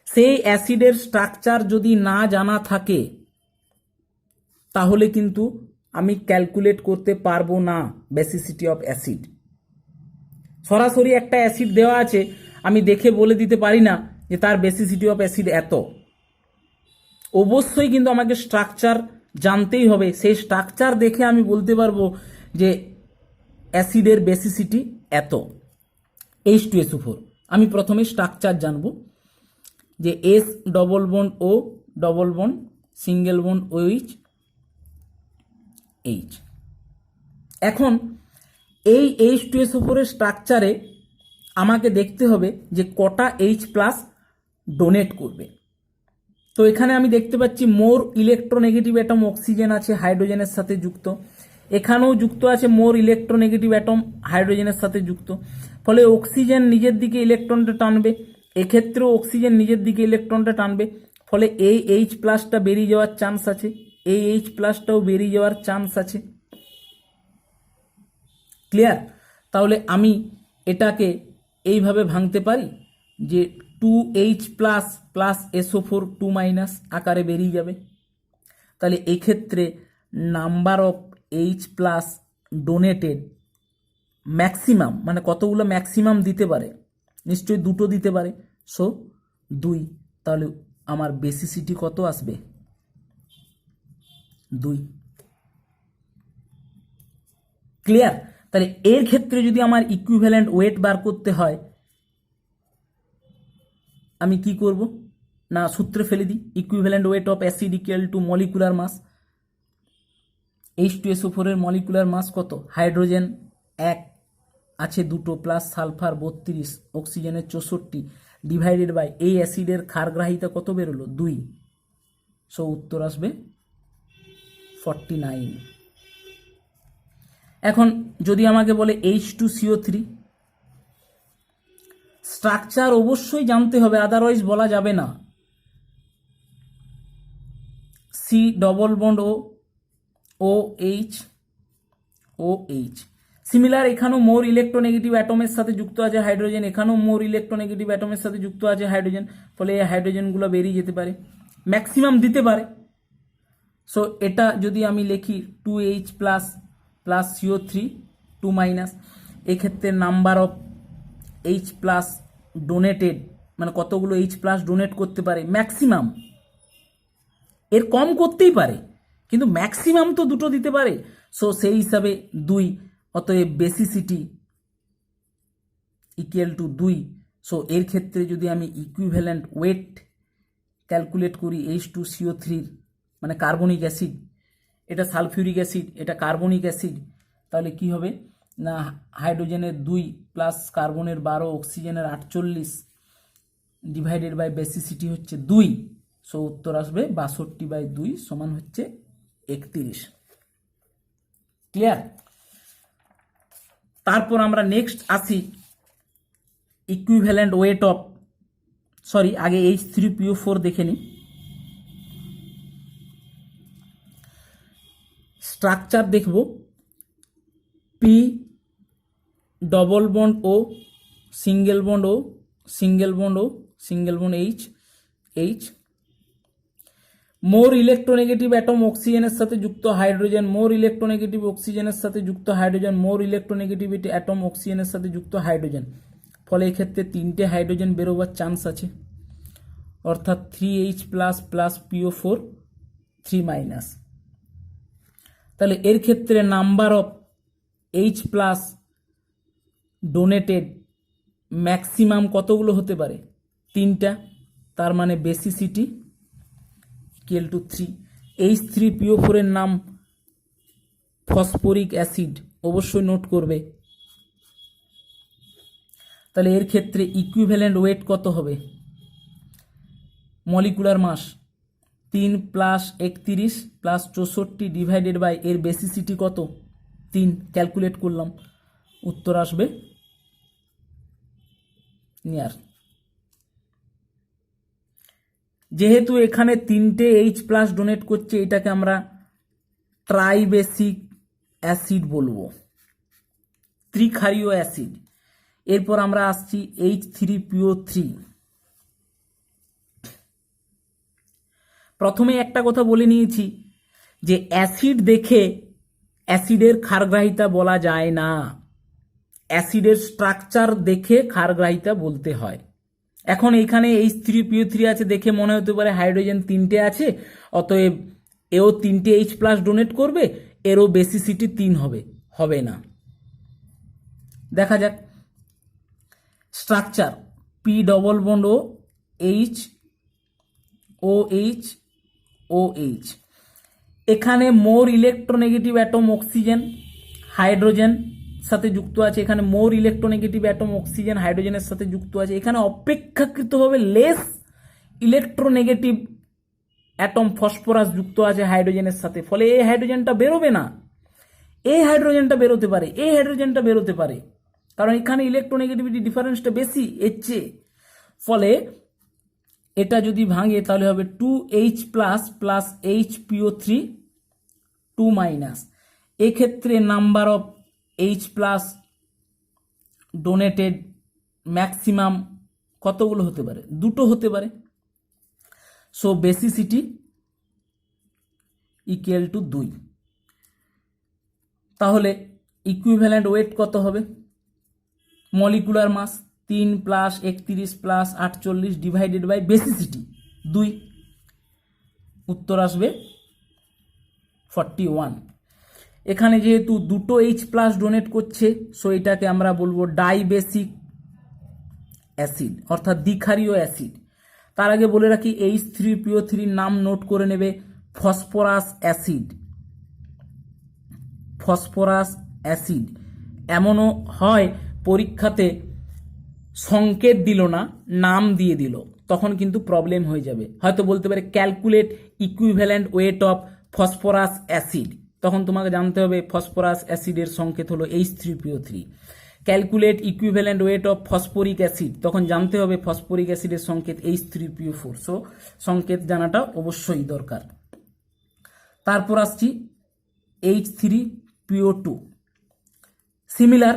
সেই অ্যাসিডের স্ট্রাকচার যদি না জানা থাকে তাহলে কিন্তু আমি ক্যালকুলেট করতে পারবো না বেসিসিটি অফ অ্যাসিড। সরাসরি একটা অ্যাসিড দেওয়া আছে, আমি দেখে বলে দিতে পারি না যে তার বেসিসিটি অফ অ্যাসিড এত। অবশ্যই কিন্তু আমাকে স্ট্রাকচার জানতেই হবে, সেই স্ট্রাকচার দেখে আমি বলতে পারবো যে অ্যাসিডের বেসিসিটি এত। H2SO4 আমি প্রথমে স্ট্রাকচার জানবো, যে S double bond O double bond single bond OH H। এখন এই H2SO4 এর স্ট্রাকচারে আমাকে দেখতে হবে যে কটা H প্লাস ডোনেট করবে। তো এখানে আমি দেখতে পাচ্ছি মোর ইলেকট্রোনেগেটিভ অ্যাটম অক্সিজেন আছে হাইড্রোজেনের সাথে যুক্ত, এখানেও যুক্ত আছে মোর ইলেকট্রোনেগেটিভ অ্যাটম হাইড্রোজেনের সাথে যুক্ত, ফলে অক্সিজেন নিজের দিকে ইলেকট্রনটা টানবে, এক্ষেত্রেও অক্সিজেন নিজের দিকে ইলেকট্রনটা টানবে, ফলে এই H প্লাসটা বেরিয়ে যাওয়ার চান্স আছে, এই H প্লাসটাও বেরিয়ে যাওয়ার চান্স আছে। ক্লিয়ার? তাহলে আমি এটাকে এইভাবে ভাঙতে পারি যে 2H প্লাস প্লাস SO4 2- আকারে বেরিয়ে যাবে। তাহলে এক্ষেত্রে number of H plus donated maximum, মানে কতগুলো ম্যাক্সিমাম দিতে পারে, নিশ্চয়ই দুটো দিতে পারে, সো 2। তাহলে আমার বেসিসিটি কত আসবে? 2। ক্লিয়ার? তাহলে এর ক্ষেত্রে যদি আমার ইকুইভ্যালেন্ট ওয়েট বার করতে হয়, আমি কি করব না, সূত্রে ফেলে দিই, equivalent weight of acid equal to molecular mass. H2SO4 এর মলিকুলার মাস কত? হাইড্রোজেন 1 আছে 2 প্লাস সালফার 32, অক্সিজেনের 64 ডিভাইডেড বাই এই অ্যাসিডের ক্ষারগ্রাহিতা কত বেরোলো? 2। সো উত্তর আসবে 49। এখন যদি আমাকে বলে H2CO3, স্ট্রাকচার অবশ্যই জানতে হবে, আদারওয়াইজ বলা যাবে না। C double bond O OH OH। Similar, এখানেও মোর ইলেকট্রোনেগেটিভ অ্যাটমের সাথে যুক্ত আছে হাইড্রোজেন, এখানেও মোর ইলেকট্রোনেগেটিভ অ্যাটমের সাথে যুক্ত আছে হাইড্রোজেন, ফলে এই হাইড্রোজেনগুলো বেরিয়ে যেতে পারে, ম্যাক্সিমাম দিতে পারে। সো এটা যদি আমি লিখি 2H প্লাস প্লাস CO3 2-, এক্ষেত্রে number of H plus donated, মানে কতগুলো H প্লাস ডোনেট করতে পারে, ম্যাক্সিমাম। এর কম করতেই পারে কিন্তু ম্যাক্সিমাম তো দুটো দিতে পারে, সো সেই হিসাবে 2। অতএব বেসিসিটি ইকুয়াল টু 2। সো এর ক্ষেত্রে যদি আমি ইকুইভ্যালেন্ট ওয়েট ক্যালকুলেট করি H2CO3, মানে কার্বনিক অ্যাসিড, এটা সালফিউরিক অ্যাসিড, এটা কার্বনিক অ্যাসিড, তাহলে কি হবে না, হাইড্রোজেনের 2 প্লাস কার্বনের 12 অক্সিজেনের 48 ডিভাইডেড বাই বেসিসিটি হচ্ছে 2, সো উত্তর আসবে 62/2 সমান হচ্ছে 31। ক্লিয়ার? তারপর আমরা নেক্সট আসি ইকুইভ্যালেন্ট ওয়েট অফ, সরি আগে H3PO4 দেখে নিই। স্ট্রাকচার দেখব, P double bond O single bond O single bond O single bond H H। মোর ইলেকট্রোনেগেটিভ অ্যাটম অক্সিজেনের সাথে যুক্ত হাইড্রোজেন, মোর ইলেকট্রোনেগেটিভ অক্সিজেনের সাথে যুক্ত হাইড্রোজেন, মোর ইলেকট্রোনেগেটিভিটি অ্যাটম অক্সিজেনের সাথে যুক্ত হাইড্রোজেন, ফলে এক্ষেত্রে 3টে হাইড্রোজেন বেরোবার চান্স আছে, অর্থাৎ 3H প্লাস প্লাস PO4 3-। তাহলে এর ক্ষেত্রে number of H plus donated maximum কতগুলো হতে পারে? 3টা, তার মানে বেসিসিটি ইকুয়াল টু 3। H3PO4 এর নাম ফসফরিক অ্যাসিড, অবশ্যই নোট করবে। তাহলে এর ক্ষেত্রে ইকুইভ্যালেন্ট ওয়েট কত হবে? Molecular mass 3 plus 31 plus 64 divided by এর বেসিসিটি কত 3 ক্যালকুলেট করলাম উত্তর আসবে নিয়ার। যেহেতু এখানে 3টে H প্লাস ডোনেট করছে এটাকে আমরা ট্রাইবেসিক অ্যাসিড বলবো, ত্রিক্ষারীয় অ্যাসিড। এরপর আমরা আসছি H3PO3। প্রথমে একটা কথা বলে নিয়েছি যে অ্যাসিড দেখে অ্যাসিডের ক্ষারগ্রাহিতা বলা যায় না, অ্যাসিডের স্ট্রাকচার দেখে ক্ষারগ্রাহিতা বলতে হয়। এখন এইখানে H3PO3 আছে দেখে মনে হতে পারে হাইড্রোজেন 3টে আছে, অতএব এও 3টে H প্লাস ডোনেট করবে, এরও বেসিসিটি 3 হবে, হবে না। দেখা যাক স্ট্রাকচার P ডবল বন্ড ও H OH OH। এখানে মোর ইলেকট্রোনেগেটিভ অ্যাটম অক্সিজেন হাইড্রোজেন সাথে যুক্ত আছে, এখানে মোর ইলেকট্রোনেগেটিভ অ্যাটম অক্সিজেন হাইড্রোজেনের সাথে যুক্ত আছে, এখানে অপেক্ষাকৃতভাবে লেস ইলেকট্রোনেগেটিভ অ্যাটম ফসফরাস যুক্ত আছে হাইড্রোজেনের সাথে, ফলে এই হাইড্রোজেনটা বেরোবে না, এই হাইড্রোজেনটা বেরোতে পারে, এই হাইড্রোজেনটা বেরোতে পারে, কারণ এখানে ইলেকট্রোনেগেটিভিটি ডিফারেন্সটা বেশি এর চেয়ে। ফলে এটা যদি ভাঙে তাহলে হবে 2H plus plus HPO3 2 minus. এক্ষেত্রে number of H plus donated maximum কতগুলো হতে পারে, দুটো হতে পারে। So basicity equal to 2। তাহলে ইকুইভ্যালেন্ট ওয়েট কত হবে, molecular mass 3 plus 31 plus 48 divided by basicity 2, উত্তর আসবে 41। এখানে যেহেতু দুটো H প্লাস ডোনেট করছে সো এটাকে আমরা বলবো ডাইবেসিক অ্যাসিড অর্থাৎ দ্বিক্ষারীয় অ্যাসিড। তার আগে বলে রাখি H3PO3 নাম নোট করে নেবে ফসফরাস অ্যাসিড, ফসফরাস অ্যাসিড। এমনও হয় পরীক্ষাতে সংকেত দিল না, নাম দিয়ে দিল, তখন কিন্তু প্রবলেম হয়ে যাবে। হয়তো বলতে পারে calculate equivalent weight of phosphorus acid, তখন তোমাকে জানতে হবে ফসফরাস অ্যাসিডের সংকেত হলো H3PO3। Calculate equivalent weight of phosphoric acid, তখন জানতে হবে ফসফরিক অ্যাসিডের সংকেত H3PO4। সো সংকেত জানাটা অবশ্যই দরকার। তারপর আসছি H3PO2। সিমিলার,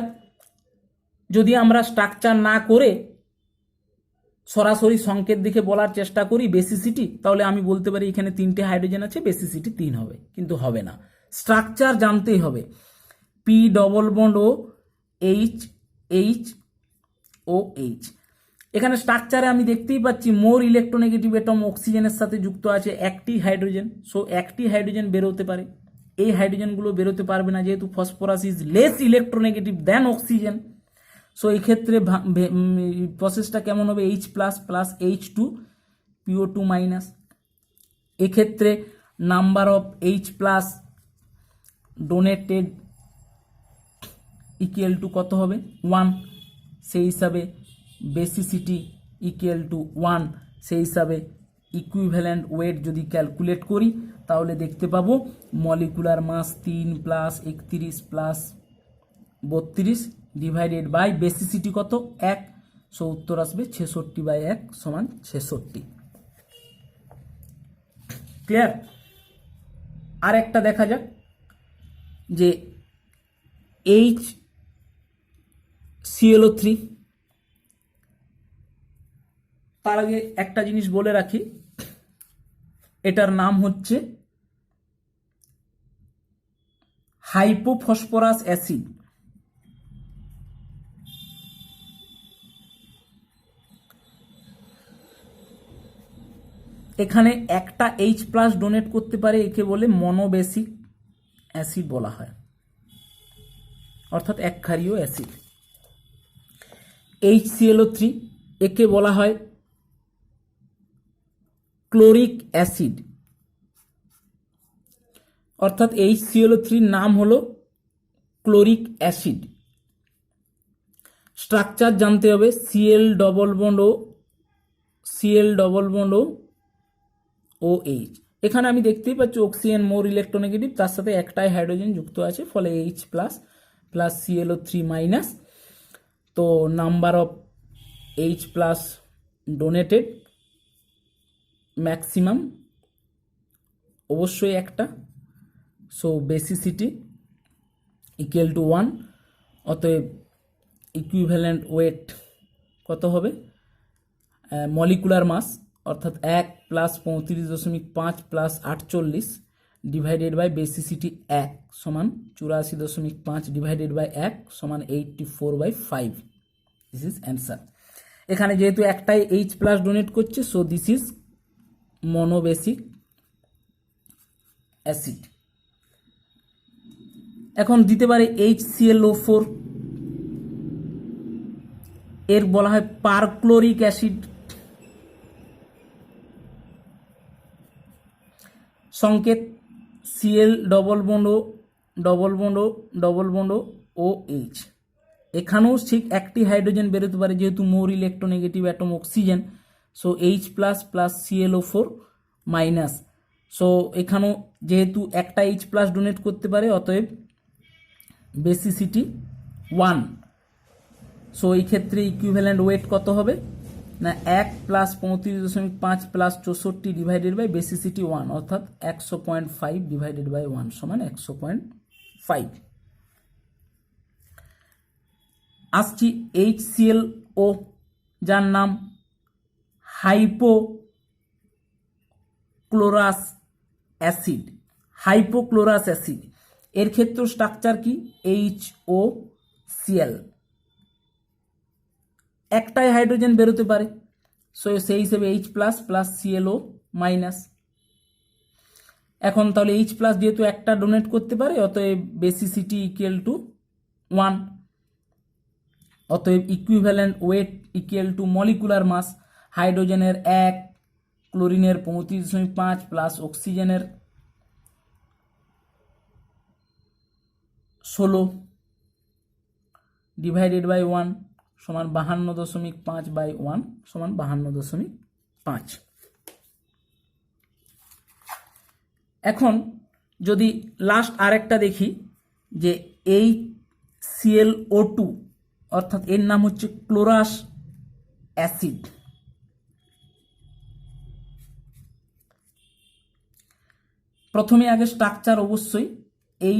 যদি আমরা স্ট্রাকচার না করে সরাসরি সংকেত দেখে বলার চেষ্টা করি বেসিসিটি, তাহলে আমি বলতে পারি এখানে 3টে হাইড্রোজেন আছে, বেসিসিটি 3 হবে, কিন্তু হবে না। স্ট্রাকচার জানতেই হবে। P ডবল বন্ড ও OH। এখানে স্ট্রাকচারে আমি দেখতেই পাচ্ছি মোর ইলেকট্রোনেগেটিভ অ্যাটম অক্সিজেনের সাথে যুক্ত আছে একটি হাইড্রোজেন, সো একটি হাইড্রোজেন বেরোতে পারে, এই হাইড্রোজেনগুলো বেরোতে পারবে না যেহেতু phosphorus is less electronegative than oxygen. So এই ক্ষেত্রে প্রসেসটা কেমন হবে, H plus plus H2PO2 minus. এক্ষেত্রে number of H plus donated equal to কত হবে 1, সেই হিসাবে বেসিসিটি ইকুয়াল টু 1, সেই হিসাবে ইকুইভ্যালেন্ট ওয়েট যদি ক্যালকুলেট করি তাহলে দেখতে পাবো molecular mass 3 plus 31 plus 32 divided by basicity কত 1, সো উত্তর আসবে 66/1 সমান 66। ক্লিয়ার? আর একটা দেখা যাক যে HClO3। তার আগে একটা জিনিস বলে রাখি, এটার নাম হচ্ছে হাইপোফসফরাস অ্যাসিড। এখানে একটা H প্লাস ডোনেট করতে পারে, একে বলে মনোবেসিক অ্যাসিড বলা হয়, অর্থাৎ একক্ষারীয় অ্যাসিড। HClO3 একে বলা হয় ক্লোরিক অ্যাসিড, অর্থাৎ HClO3 নাম হলো ক্লোরিক অ্যাসিড। স্ট্রাকচার জানতে হবে Cl ডবল বন্ড ও ও এইচ। এখানে আমি দেখতেই পাচ্ছি অক্সিজেন মোর ইলেকট্রোনেগেটিভ, তার সাথে একটাই হাইড্রোজেন যুক্ত আছে, ফলে H plus plus ClO3 minus. তো number of H plus donated maximum অবশ্যই একটা, সো বেসিসিটি ইকুয়াল টু 1, অতএব ইকুইভ্যালেন্ট ওয়েট কত হবে, মলিকুলার মাস অর্থাৎ 1 plus 35.5 plus 48 divided by basicity 1 সমান 84.5 ডিভাইডেড বাই 1 সমান 84/5। This is answer. এখানে যেহেতু একটাই এইচ প্লাস ডোনেট করছে, so this is monobasic acid. এখন দিতে পারে HClO4, এর বলা হয় পারক্লোরিক অ্যাসিড। সংকেত Cl ডবল বন্ড ও ডবল বন্ড ও ডবল বন্ড ও OH। এখানেও ঠিক একটি হাইড্রোজেন বেরোতে পারে, যেহেতু more electronegative atom oxygen, so H plus plus ClO4 minus. So এখানেও যেহেতু একটা H প্লাস ডোনেট করতে পারে, অতএব বেসিসিটি 1। সো এই ক্ষেত্রে ইকুইভ্যালেন্ট ওয়েট কত হবে না 1 plus 35.5 plus 64 divided by basicity 1, অর্থাৎ 100.5 ডিভাইডেড বাই 1 সমান 100.5। আসছি HClO, যার নাম হাইপোক্লোরাস অ্যাসিড। হাইপোক্লোরাস অ্যাসিড এর ক্ষেত্রে স্ট্রাকচার কি HOCl, একটাই হাইড্রোজেন বেরোতে পারে, সো সেই হিসেবে H plus plus ClO minus. এখন তাহলে H প্লাস যেহেতু একটা ডোনেট করতে পারে, অতএব বেসিসিটি ইকুয়াল টু 1, অতএব equivalent weight equal to molecular mass হাইড্রোজেনের 1, ক্লোরিনের 35.5 প্লাস অক্সিজেনের 16 ডিভাইডেড বাই 1 সমান 52.5 বাই 1 সমান 52.5। এখন যদি লাস্ট আরেকটা দেখি যে HClO2, অর্থাৎ এর নাম হচ্ছে ক্লোরাস অ্যাসিড। প্রথমে আগে স্ট্রাকচার অবশ্যই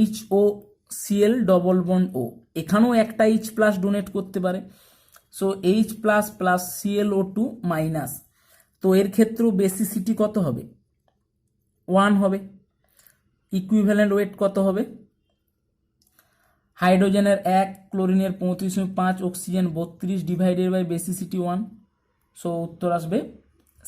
HOCl ডবল বন্ড O, এখানেও একটা H প্লাস ডোনেট করতে পারে, so H plus plus ClO2 minus. তো এর ক্ষেত্রেও বেসিসিটি কত হবে 1 হবে। ইকুইভ্যালেন্ট ওয়েট কত হবে, হাইড্রোজেনের 1, ক্লোরিনের 35.5, oxygen 32 divided by basicity 1, so উত্তর আসবে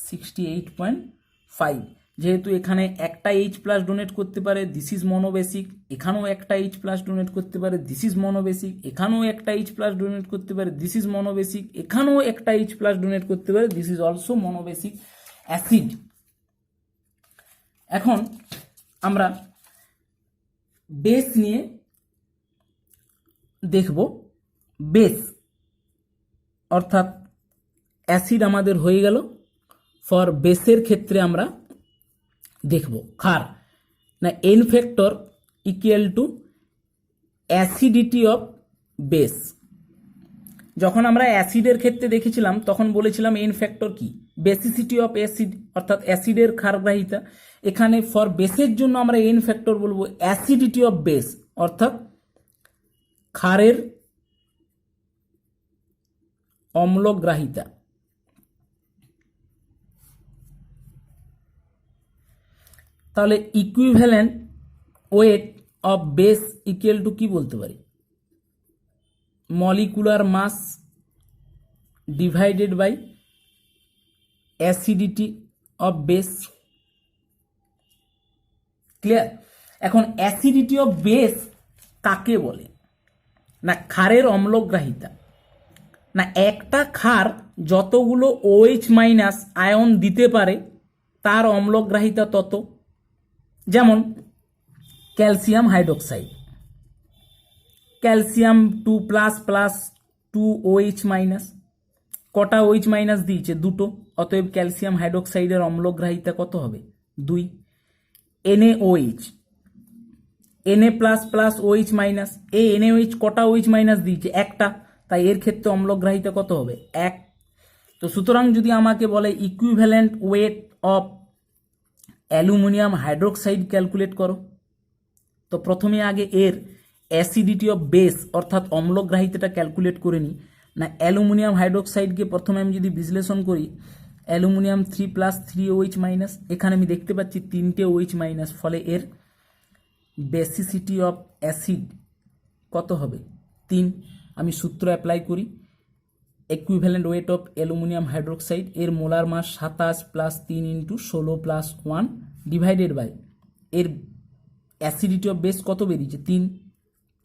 68.5। যেহেতু এখানে একটা H প্লাস ডোনেট করতে পারে, দিস ইজ মনোবেসিক, এখানেও একটা H প্লাস ডোনেট করতে পারে, দিস ইজ মনোবেসিক, এখানেও একটা H প্লাস ডোনেট করতে পারে, দিস ইজ মনোবেসিক, এখানেও একটা H প্লাস ডোনেট করতে পারে, দিস ইজ অলসো মনোবেসিক অ্যাসিড। এখন আমরা বেস নিয়ে দেখব। বেস অর্থাৎ অ্যাসিড আমাদের হয়ে গেল, ফর বেসের ক্ষেত্রে আমরা দেখব ক্ষার না N factor equal to acidity of base. যখন আমরা অ্যাসিডের ক্ষেত্রে দেখেছিলাম তখন বলেছিলাম এন ফ্যাক্টর কি, বেসিসিটি অফ অ্যাসিড অর্থাৎ অ্যাসিডের ক্ষারগ্রাহিতা। এখানে ফর বেসের জন্য আমরা এন ফ্যাক্টর বলবো অ্যাসিডিটি অফ বেস, অর্থাৎ ক্ষারের অম্লগ্রাহিতা। তাহলে equivalent weight of base equal to কি বলতে পারি, molecular mass divided by acidity of base. Clear? এখন অ্যাসিডিটি অফ বেস কাকে বলে না ক্ষারের অম্লগ্রাহিতা। না একটা ক্ষার যতগুলো OH মাইনাস আয়ন দিতে পারে তার অম্লগ্রাহিতা তত। যেমন calcium hydroxide, calcium 2 plus plus 2 OH minus, কটা OH মাইনাস দিয়েছে 2টো, অতএব ক্যালসিয়াম হাইড্রোক্সাইডের অম্লগ্রাহিতা কত হবে 2 NaOH Na plus plus OH minus, এই NaOH কটা OH মাইনাস দিয়েছে? একটা, তাই এর ক্ষেত্রে অম্লগ্রাহিতা কত হবে? 1। তো সুতরাং যদি আমাকে বলে equivalent weight of aluminium hydroxide calculate করো, তো প্রথমে আগে এর অ্যাসিডিটি অফ বেস অর্থাৎ অম্লগ্রাহিতাটা ক্যালকুলেট করে নিই। না, অ্যালুমিনিয়াম হাইড্রোক্সাইডকে প্রথমে আমি যদি বিশ্লেষণ করি, অ্যালুমিনিয়াম 3 প্লাস 3 OH মাইনাস, এখানে আমি দেখতে পাচ্ছি 3টে OH মাইনাস, ফলে এর বেসিসিটি অফ অ্যাসিড কত হবে? 3। আমি সূত্র অ্যাপ্লাই করি, equivalent weight of aluminium hydroxide এর molar mass 27 plus 3 into 16 plus 1 divided by এর অ্যাসিডিটি অফ বেস কত বেরিয়েছে?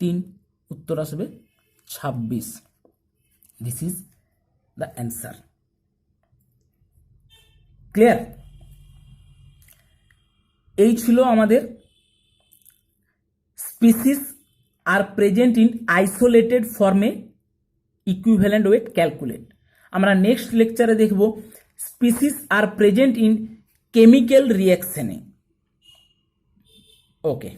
3। উত্তর আসবে 26। This is the answer. Clear? এই ছিল আমাদের species R present in isolated ফর্মে ইকুইভ্যালেন্ট ওয়েট ক্যালকুলেট। আমরা নেক্সট লেকচারে দেখব species R present in chemical রিয়াকশনে। ওকে।